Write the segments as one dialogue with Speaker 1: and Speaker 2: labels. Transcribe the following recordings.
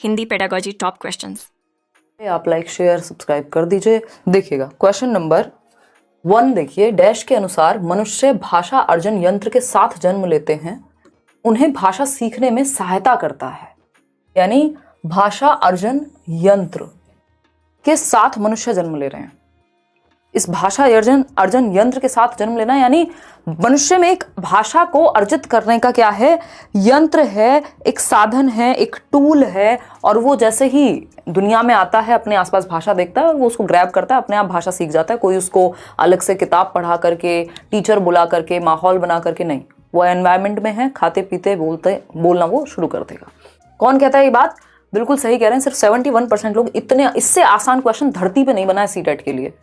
Speaker 1: Hindi pedagogy top questions.
Speaker 2: आप like share subscribe कर दीजिए। देखिएगा क्वेश्चन नंबर 1 देखिए, डैश के अनुसार मनुष्य भाषा अर्जन यंत्र के साथ जन्म लेते हैं, उन्हें भाषा सीखने में सहायता करता है। यानी भाषा अर्जन यंत्र के साथ मनुष्य जन्म ले रहे हैं। इस भाषा अर्जन यंत्र के साथ जन्म लेना यानी मनुष्य में एक भाषा को अर्जित करने का क्या है, यंत्र है, एक साधन है, एक टूल है। और वो जैसे ही दुनिया में आता है, अपने आसपास भाषा देखता है और वो उसको ग्रैब करता है, अपने आप भाषा सीख जाता है। कोई उसको अलग से किताब पढ़ा करके, टीचर बुला करके, माहौल बना करके नहीं, वो एनवायरमेंट में है, खाते पीते बोलना वो शुरू कर देगा। कौन कहता है ये बात? बिल्कुल सही कह रहे हैं। सिर्फ 71% लोग। इतने इससे आसान क्वेश्चन धरती पे नहीं बना है सीटेट के लिए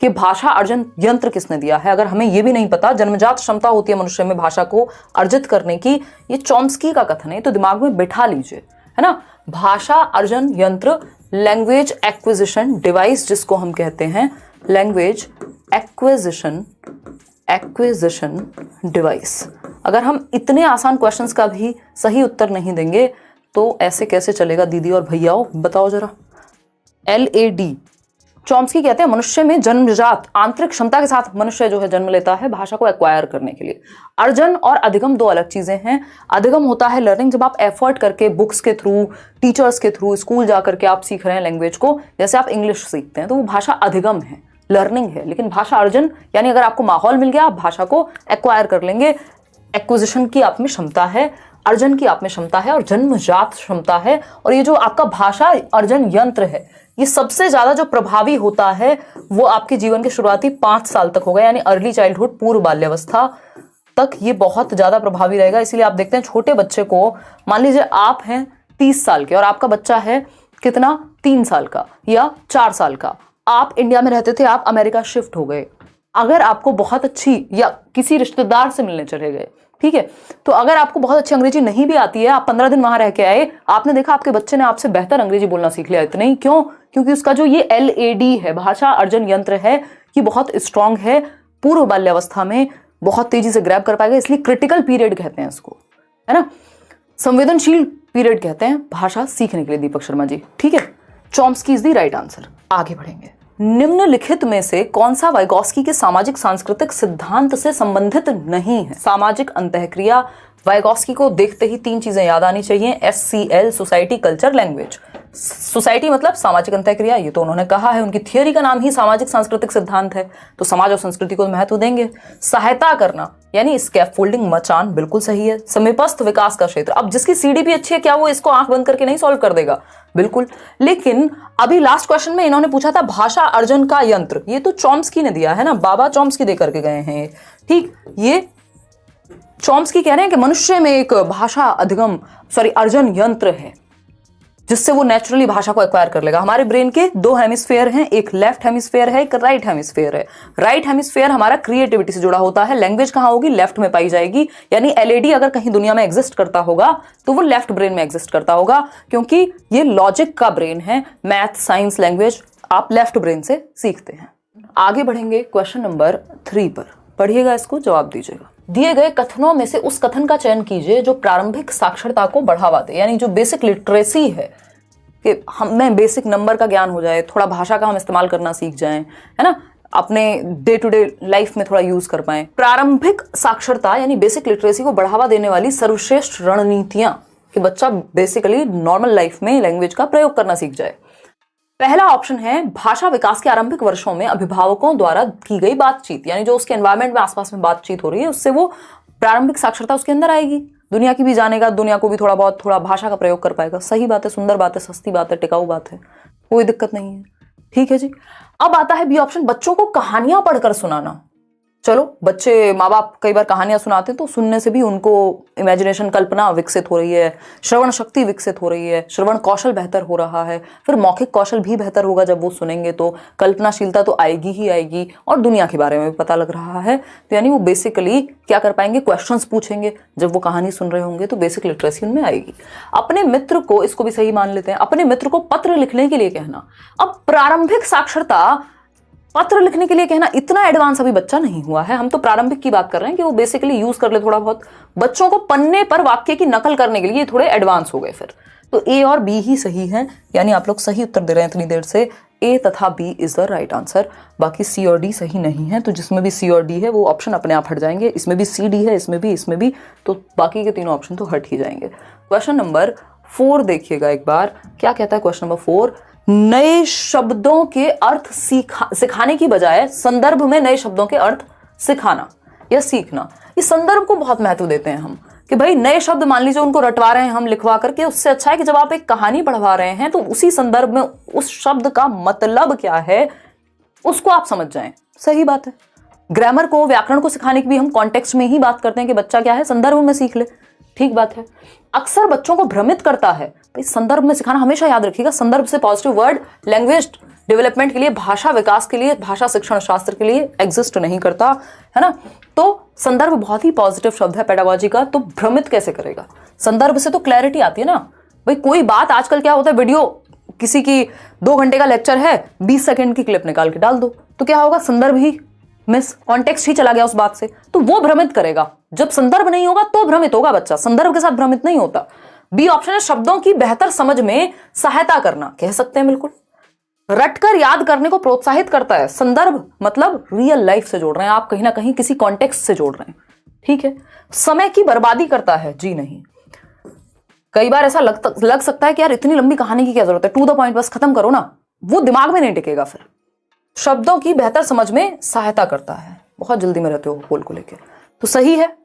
Speaker 2: कि भाषा अर्जन यंत्र किसने दिया है। अगर हमें यह भी नहीं पता, जन्मजात क्षमता होती है मनुष्य में भाषा को अर्जित करने की, ये चॉम्स्की का कथन है, तो दिमाग में बिठा लीजिए, है ना। भाषा अर्जन यंत्र, लैंग्वेज एक्विजिशन डिवाइस जिसको हम कहते हैं, लैंग्वेज एक्विजिशन डिवाइस। अगर हम इतने आसान क्वेश्चंस का भी सही उत्तर नहीं देंगे तो ऐसे कैसे चलेगा दीदी और भैयाओ, बताओ जरा। LAD चॉम्स्की कहते हैं मनुष्य में जन्मजात आंतरिक क्षमता के साथ मनुष्य जो है जन्म लेता है भाषा को एक्वायर करने के लिए। अर्जन और अधिगम दो अलग चीजें हैं। अधिगम होता है लर्निंग, जब आप एफर्ट करके बुक्स के थ्रू, टीचर्स के थ्रू, स्कूल जा करके आप सीख रहे हैं लैंग्वेज को, जैसे आप इंग्लिश सीखते हैं, तो वो भाषा अधिगम है, लर्निंग है। लेकिन भाषा अर्जन यानी अगर आपको माहौल मिल गया, आप भाषा को एक्वायर कर लेंगे। एक्विजिशन की आप में क्षमता है, अर्जन की आप में क्षमता है और जन्मजात क्षमता है। और ये जो आपका भाषा अर्जन यंत्र है, ये सबसे ज्यादा जो प्रभावी होता है वो आपके जीवन के शुरुआती 5 साल तक होगा, यानी अर्ली चाइल्डहुड, पूर्व बाल्यावस्था तक ये बहुत ज्यादा प्रभावी रहेगा। इसीलिए आप देखते हैं छोटे बच्चे को, मान लीजिए आप हैं 30 साल के और आपका बच्चा है कितना, 3 साल का या 4 साल का। आप इंडिया में रहते थे, आप अमेरिका शिफ्ट हो गए। अगर आपको बहुत अच्छी, या किसी रिश्तेदार से मिलने चले गए, ठीक है, तो अगर आपको बहुत अच्छी अंग्रेजी नहीं भी आती है, आप 15 दिन वहां रह के आए, आपने देखा आपके बच्चे ने आपसे बेहतर अंग्रेजी बोलना सीख लिया। इतना ही क्यों? क्योंकि उसका जो ये LAD है, भाषा अर्जन यंत्र है, ये बहुत स्ट्रांग है, पूर्व बाल्यावस्था में बहुत तेजी से ग्रैब कर पाएगा। इसलिए क्रिटिकल पीरियड कहते हैं इसको, है ना, संवेदनशील पीरियड कहते हैं भाषा सीखने के लिए। दीपक शर्मा जी, ठीक है, Chomsky is the right answer. आगे बढ़ेंगे। निम्नलिखित में से कौन सा वाइगॉस्की के सामाजिक सांस्कृतिक सिद्धांत से संबंधित नहीं है? सामाजिक अंतःक्रिया। वाइगॉस्की को देखते ही 3 चीजें याद आनी चाहिए, SCL, society, culture, language. Society मतलब सामाजिक अंतःक्रिया, ये तो उन्होंने कहा है, उनकी थियोरी का नाम ही सामाजिक सांस्कृतिक सिद्धांत है, तो समाज और संस्कृति को महत्व देंगे। सहायता करना यानी स्कैफोल्डिंग, मचान, बिल्कुल सही है। समीपस्थ विकास का क्षेत्र, अब जिसकी CDP अच्छी है, क्या वो इसको आंख बंद करके नहीं सॉल्व कर देगा? बिल्कुल। लेकिन अभी लास्ट क्वेश्चन में इन्होंने पूछा था भाषा अर्जन का यंत्र, ये तो चॉम्स्की ने दिया है ना, बाबा चॉम्स्की दे करके गए हैं, ठीक। ये चॉम्स्की कह रहे हैं कि मनुष्य में एक भाषा अर्जन यंत्र है जिससे वो नेचुरली भाषा को एक्वायर कर लेगा। हमारे ब्रेन के 2 हेमिस्फेयर हैं, एक लेफ्ट हेमिस्फेयर है, एक राइट हेमिस्फेयर है। राइट हेमिस्फेयर हमारा क्रिएटिविटी से जुड़ा होता है। लैंग्वेज कहाँ होगी? लेफ्ट में पाई जाएगी। यानी LAD अगर कहीं दुनिया में एग्जिस्ट करता होगा तो वो लेफ्ट ब्रेन में एग्जिस्ट करता होगा, क्योंकि ये लॉजिक का ब्रेन है। मैथ, साइंस, लैंग्वेज आप लेफ्ट ब्रेन से सीखते हैं। आगे बढ़ेंगे क्वेश्चन नंबर 3 पर। पढ़िएगा, इसको जवाब दीजिएगा। दिए गए कथनों में से उस कथन का चयन कीजिए जो प्रारंभिक साक्षरता को बढ़ावा दे, यानी जो बेसिक लिटरेसी है, कि हमें बेसिक नंबर का ज्ञान हो जाए, थोड़ा भाषा का हम इस्तेमाल करना सीख जाएं, है ना, अपने डे टू डे लाइफ में थोड़ा यूज कर पाएं। प्रारंभिक साक्षरता यानी बेसिक लिटरेसी को बढ़ावा देने वाली सर्वश्रेष्ठ रणनीतियां, कि बच्चा बेसिकली नॉर्मल लाइफ में लैंग्वेज का प्रयोग करना सीख जाए। पहला ऑप्शन है भाषा विकास के आरंभिक वर्षों में अभिभावकों द्वारा की गई बातचीत, यानी जो उसके एनवायरमेंट में आसपास में बातचीत हो रही है उससे वो प्रारंभिक साक्षरता उसके अंदर आएगी, दुनिया की भी जानेगा, दुनिया को भी थोड़ा भाषा का प्रयोग कर पाएगा। सही बात है, सुंदर बात है, सस्ती बात है, टिकाऊ बात है, कोई दिक्कत नहीं है, ठीक है जी। अब आता है B ऑप्शन, बच्चों को कहानियां पढ़कर सुनाना। चलो, बच्चे, माँ बाप कई बार कहानियां सुनाते हैं तो सुनने से भी उनको इमेजिनेशन, कल्पना विकसित हो रही है, श्रवण शक्ति विकसित हो रही है, श्रवण कौशल बेहतर हो रहा है, फिर मौखिक कौशल भी बेहतर होगा। जब वो सुनेंगे तो कल्पनाशीलता तो आएगी ही आएगी और दुनिया के बारे में भी पता लग रहा है। तो यानी वो बेसिकली क्या कर पाएंगे, क्वेश्चंस पूछेंगे जब वो कहानी सुन रहे होंगे, तो बेसिक लिटरेसी उनमें आएगी। अपने मित्र को, इसको भी सही मान लेते हैं, अपने मित्र को पत्र लिखने के लिए कहना। अब प्रारंभिक साक्षरता, पत्र लिखने के लिए कहना, इतना एडवांस अभी बच्चा नहीं हुआ है, हम तो प्रारंभिक की बात कर रहे हैं कि वो बेसिकली यूज कर ले थोड़ा बहुत। बच्चों को पन्ने पर वाक्य की नकल करने के लिए थोड़े एडवांस हो गए फिर। तो ए और बी ही सही है, यानी आप लोग सही उत्तर दे रहे हैं इतनी देर से। ए तथा B is the right answer. बाकी सी और डी सही नहीं है, तो जिसमें भी सी और डी है वो ऑप्शन अपने आप हट जाएंगे। इसमें भी सी डी है, इसमें भी, तो बाकी के तीनों ऑप्शन तो हट ही जाएंगे। क्वेश्चन नंबर 4 देखिएगा एक बार, क्या कहता है क्वेश्चन नंबर 4। नए शब्दों के अर्थ सिखाने की बजाय संदर्भ में नए शब्दों के अर्थ सिखाना या सीखना, इस संदर्भ को बहुत महत्व देते हैं हम कि भाई नए शब्द मान लीजिए उनको रटवा रहे हैं हम लिखवा करके, उससे अच्छा है कि जब आप एक कहानी पढ़वा रहे हैं तो उसी संदर्भ में उस शब्द का मतलब क्या है उसको आप समझ जाएं। सही बात है। ग्रामर को, व्याकरण को सिखाने की भी हम कॉन्टेक्स्ट में ही बात करते हैं कि बच्चा क्या है संदर्भ में सीख ले, ठीक बात है। अक्सर बच्चों को भ्रमित करता है भाई संदर्भ में सिखाना, हमेशा याद रखिएगा संदर्भ से पॉजिटिव वर्ड लैंग्वेज डेवलपमेंट के लिए, भाषा विकास के लिए, भाषा शिक्षण शास्त्र के लिए एग्जिस्ट नहीं करता है ना। तो संदर्भ बहुत ही पॉजिटिव शब्द है पेडागोजी का, तो भ्रमित कैसे करेगा। संदर्भ से तो क्लैरिटी आती है ना भाई। कोई बात आजकल क्या होता है, वीडियो किसी की 2 घंटे का लेक्चर है, 20 सेकंड की क्लिप निकाल के डाल दो, तो क्या होगा, संदर्भ ही मिस, कॉन्टेक्स्ट ही चला गया उस बात से, तो वो भ्रमित करेगा। जब संदर्भ नहीं होगा तो भ्रमित होगा बच्चा, संदर्भ के साथ भ्रमित नहीं होता। बी ऑप्शन है शब्दों की बेहतर समझ में सहायता करना, कह सकते हैं बिल्कुल। रटकर याद करने को प्रोत्साहित करता है। संदर्भ मतलब रियल लाइफ से जोड़ रहे हैं आप, कहीं ना कहीं किसी कॉन्टेक्स्ट से जोड़ रहे हैं, ठीक है। समय की बर्बादी करता है, जी नहीं। कई बार ऐसा लग सकता है कि यार इतनी लंबी कहानी की क्या जरूरत है, टू द पॉइंट बस खत्म करो ना, वो दिमाग में नहीं टिकेगा फिर। शब्दों की बेहतर समझ में सहायता करता है, बहुत जल्दी में रहते हो गोल को लेकर, तो सही है,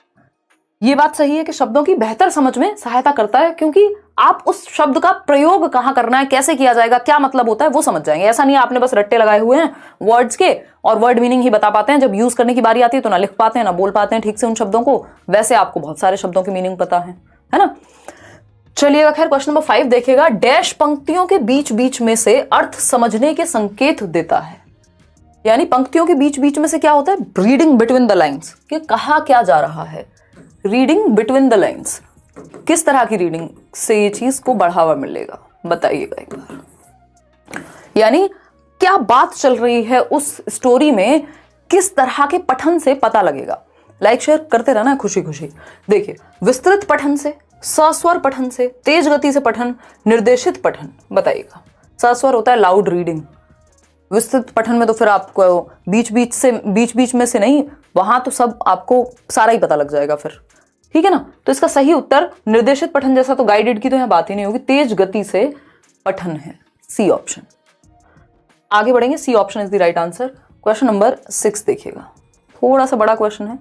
Speaker 2: ये बात सही है कि शब्दों की बेहतर समझ में सहायता करता है, क्योंकि आप उस शब्द का प्रयोग कहां करना है, कैसे किया जाएगा, क्या मतलब होता है वो समझ जाएंगे। ऐसा नहीं है आपने बस रट्टे लगाए हुए हैं वर्ड्स के और वर्ड मीनिंग ही बता पाते हैं, जब यूज करने की बारी आती है तो ना लिख पाते हैं ना बोल पाते हैं ठीक से उन शब्दों को। वैसे आपको बहुत सारे शब्दों की मीनिंग पता है ना। चलिएगा खैर, क्वेश्चन नंबर 5 देखिएगा। डैश पंक्तियों के बीच बीच में से अर्थ समझने के संकेत देता है, यानी पंक्तियों के बीच बीच में से क्या होता है, रीडिंग बिटवीन द लाइन्स, कि कहा क्या जा रहा है। रीडिंग बिटवीन द लाइन्स, किस तरह की रीडिंग से ये चीज को बढ़ावा मिलेगा, बताइएगा एक बार। यानी क्या बात चल रही है उस स्टोरी में, किस तरह के पठन से पता लगेगा। लाइक शेयर करते रहना खुशी खुशी। देखिए, विस्तृत पठन से, सस्वर पठन से, तेज गति से पठन, निर्देशित पठन, बताइएगा। सस्वर होता है लाउड रीडिंग, विस्तृत पठन में तो फिर आपको बीच बीच में से नहीं, वहां तो सब आपको सारा ही पता लग जाएगा फिर, ठीक है ना। तो इसका सही उत्तर निर्देशित पठन जैसा तो गाइडेड की तो यहां बात ही नहीं होगी, तेज गति से पठन है, सी ऑप्शन। आगे बढ़ेंगे, C option is the right answer. Question number 6 देखिएगा, थोड़ा सा बड़ा क्वेश्चन है।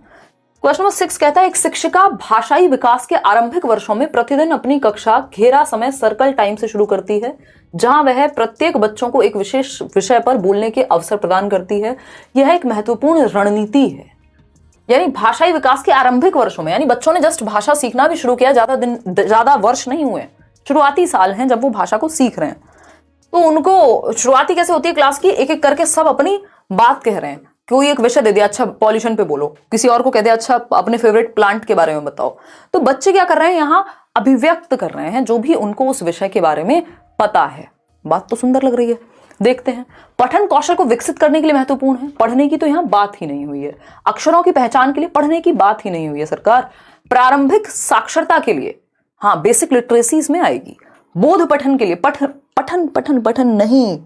Speaker 2: क्वेश्चन नंबर 6 कहता है, एक शिक्षिका भाषाई विकास के आरंभिक वर्षों में प्रतिदिन अपनी कक्षा घेरा समय सर्कल टाइम से शुरू करती है, जहां वह प्रत्येक बच्चों को एक विशेष विषय पर बोलने के अवसर प्रदान करती है। यह एक महत्वपूर्ण रणनीति है। यानी भाषाई विकास के आरंभिक वर्षों में, यानी बच्चों ने जस्ट भाषा सीखना भी शुरू किया, ज्यादा वर्ष नहीं हुए, शुरुआती साल हैं जब वो भाषा को सीख रहे हैं, तो उनको शुरुआती कैसे होती है क्लास की, एक एक करके सब अपनी बात कह रहे हैं। कोई एक विषय दे दिया, अच्छा पॉल्यूशन पे बोलो, किसी और को कह दिया अच्छा अपने फेवरेट प्लांट के बारे में बताओ। तो बच्चे क्या कर रहे हैं, यहाँ अभिव्यक्त कर रहे हैं जो भी उनको उस विषय के बारे में पता है। बात तो सुंदर लग रही है, देखते हैं। पठन कौशल को विकसित करने के लिए महत्वपूर्ण है, पढ़ने की तो यहाँ बात ही नहीं हुई है। अक्षरों की पहचान के लिए पढ़ने की बात ही नहीं हुई है सरकार। प्रारंभिक साक्षरता के लिए, हाँ बेसिक लिटरेसी इसमें आएगी। बोध पठन के लिए पठन पठन पठन नहीं,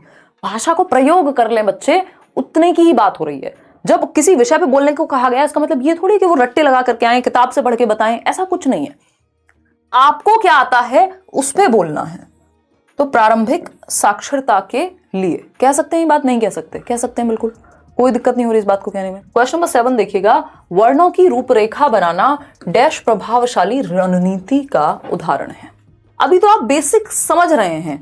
Speaker 2: भाषा को प्रयोग कर ले बच्चे, उतने की ही बात हो रही है। जब किसी विषय पे बोलने को कहा गया, इसका मतलब ये थोड़ी कि वो रट्टे लगा करके आए, किताब से पढ़ के बताएं, ऐसा कुछ नहीं है। आपको क्या आता है उस पे बोलना है। तो प्रारंभिक साक्षरता के लिए कह सकते हैं, बात नहीं कह सकते, कह सकते हैं बिल्कुल, कोई दिक्कत नहीं हो रही इस बात को कहने में। क्वेश्चन नंबर 7 देखिएगा। वर्णों की रूपरेखा बनाना डैश प्रभावशाली रणनीति का उदाहरण है। अभी तो आप बेसिक समझ रहे हैं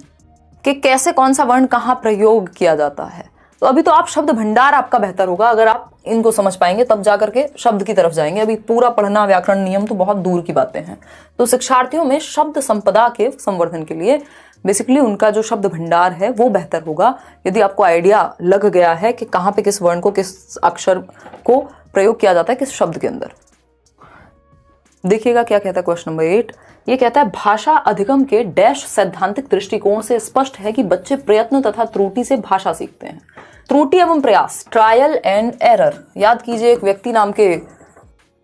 Speaker 2: कि कैसे कौन सा वर्ण कहां प्रयोग किया जाता है, तो अभी तो आप शब्द भंडार आपका बेहतर होगा। अगर आप इनको समझ पाएंगे तब जाकर के शब्द की तरफ जाएंगे। अभी पूरा पढ़ना, व्याकरण, नियम तो बहुत दूर की बातें हैं। तो शिक्षार्थियों में शब्द संपदा के संवर्धन के लिए बेसिकली उनका जो शब्द भंडार है वो बेहतर होगा। यदि आपको आइडिया लग गया है कि कहाँ पे किस वर्ण को, किस अक्षर को प्रयोग किया जाता है किस शब्द के अंदर। देखिएगा क्या कहता है क्वेश्चन नंबर 8। ये कहता है, भाषा अधिगम के डैश सैद्धांतिक दृष्टिकोण से स्पष्ट है कि बच्चे प्रयत्न तथा त्रुटि से भाषा सीखते हैं। त्रुटि एवं प्रयास, ट्रायल एंड एरर। याद कीजिए, एक व्यक्ति नाम के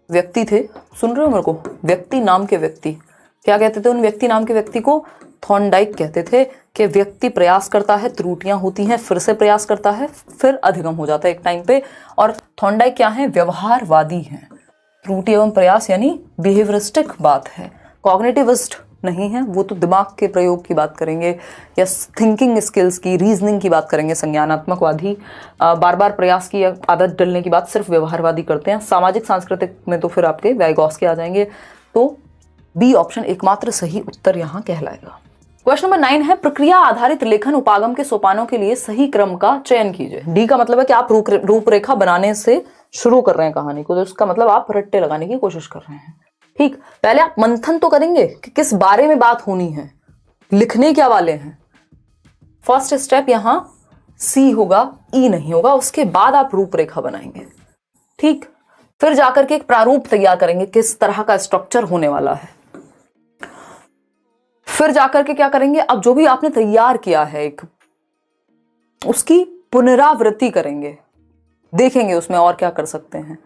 Speaker 2: व्यक्ति थे, सुन रहे हो मेरे को, व्यक्ति नाम के व्यक्ति, क्या कहते थे उन व्यक्ति नाम के व्यक्ति को, थॉर्नडाइक कहते थे कि व्यक्ति प्रयास करता है, त्रुटियां होती हैं, फिर से प्रयास करता है, फिर अधिगम हो जाता है एक टाइम पे। और थॉर्नडाइक क्या है? व्यवहारवादी हैं। त्रुटि एवं प्रयास यानी बिहेवियरिस्टिक बात है, कॉग्निटिविस्ट नहीं है। वो तो दिमाग के प्रयोग की बात करेंगे या थिंकिंग स्किल्स की, रीजनिंग की बात करेंगे। संज्ञानात्मकवादी बार बार प्रयास की आदत डलने की बात सिर्फ व्यवहारवादी करते हैं। सामाजिक सांस्कृतिक में तो फिर आपके वाइगॉस्की आ जाएंगे। तो बी ऑप्शन एकमात्र सही उत्तर यहाँ कहलाएगा। क्वेश्चन नंबर 9 है, प्रक्रिया आधारित लेखन उपागम के सोपानों के लिए सही क्रम का चयन कीजिए। डी का मतलब है कि आप रूपरेखा बनाने से शुरू कर रहे हैं कहानी को, तो इसका मतलब आप रट्टे लगाने की कोशिश कर रहे हैं। ठीक, पहले आप मंथन तो करेंगे कि किस बारे में बात होनी है, लिखने क्या वाले हैं। फर्स्ट स्टेप यहां सी होगा, ई नहीं होगा। उसके बाद आप रूपरेखा बनाएंगे। ठीक, फिर जाकर के एक प्रारूप तैयार करेंगे, किस तरह का स्ट्रक्चर होने वाला है। फिर जाकर के क्या करेंगे, अब जो भी आपने तैयार किया है एक, उसकी पुनरावृत्ति करेंगे, देखेंगे उसमें और क्या कर सकते हैं।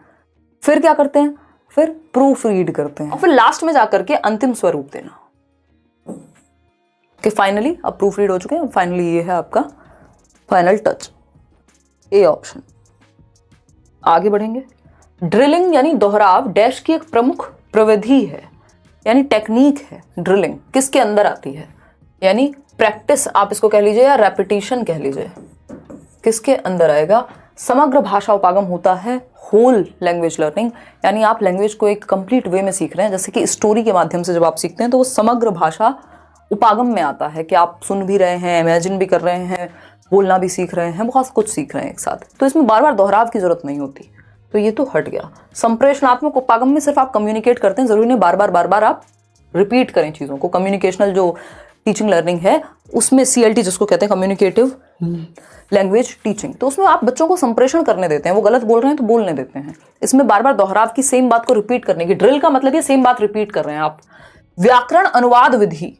Speaker 2: फिर क्या करते हैं, फिर प्रूफ रीड करते हैं, और फिर लास्ट में जाकर के अंतिम स्वरूप देना कि फाइनली अब प्रूफ रीड हो चुके हैं, फाइनली ये है आपका फाइनल टच। A option. आगे बढ़ेंगे। ड्रिलिंग यानी दोहराव डैश की एक प्रमुख प्रविधि है, यानी टेक्निक है। ड्रिलिंग किसके अंदर आती है, यानी प्रैक्टिस आप इसको कह लीजिए या रेपिटेशन कह लीजिए, किसके अंदर आएगा। समग्र भाषा उपागम होता है होल लैंग्वेज लर्निंग, यानी आप लैंग्वेज को एक कंप्लीट वे में सीख रहे हैं। जैसे कि स्टोरी के माध्यम से जब आप सीखते हैं तो वो समग्र भाषा उपागम में आता है कि आप सुन भी रहे हैं, इमेजिन भी कर रहे हैं, बोलना भी सीख रहे हैं, बहुत कुछ सीख रहे हैं एक साथ। तो इसमें बार बार दोहराव की जरूरत नहीं होती, तो ये तो हट गया। संप्रेषणात्मक उपागम में सिर्फ आप कम्युनिकेट करते हैं, जरूरी नहीं बार बार आप रिपीट करें चीज़ों को। कम्युनिकेशनल जो टीचिंग लर्निंग है उसमें CLT जिसको कहते हैं कम्युनिकेटिव लैंग्वेज टीचिंग, तो उसमें आप बच्चों को संप्रेषण करने देते हैं, वो गलत बोल रहे हैं तो बोलने देते हैं। इसमें बार बार दोहराव की सेम बात को रिपीट करने की, ड्रिल का मतलब ये सेम बात रिपीट कर रहे हैं आप। व्याकरण अनुवाद विधि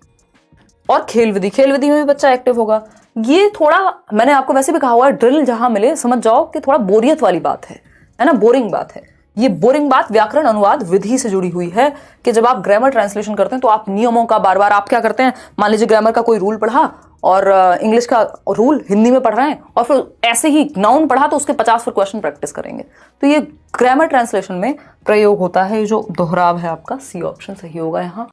Speaker 2: और खेल विधि, खेल विधि में भी बच्चा एक्टिव होगा। ये थोड़ा मैंने आपको वैसे भी कहा हुआ है, ड्रिल जहां मिले समझ जाओ कि थोड़ा बोरियत वाली बात है ना, बोरिंग बात है। ये बोरिंग बात व्याकरण अनुवाद विधि से जुड़ी हुई है कि जब आप ग्रामर ट्रांसलेशन करते हैं तो आप नियमों का बार बार आप क्या करते हैं, मान लीजिए ग्रामर का कोई रूल पढ़ा और इंग्लिश का रूल हिंदी में पढ़ रहे हैं, और फिर ऐसे ही नाउन पढ़ा तो उसके 50 फिर क्वेश्चन प्रैक्टिस करेंगे। तो ये ग्रामर ट्रांसलेशन में प्रयोग होता है। जो दोहराव है आपका सी ऑप्शन सही होगा यहाँ।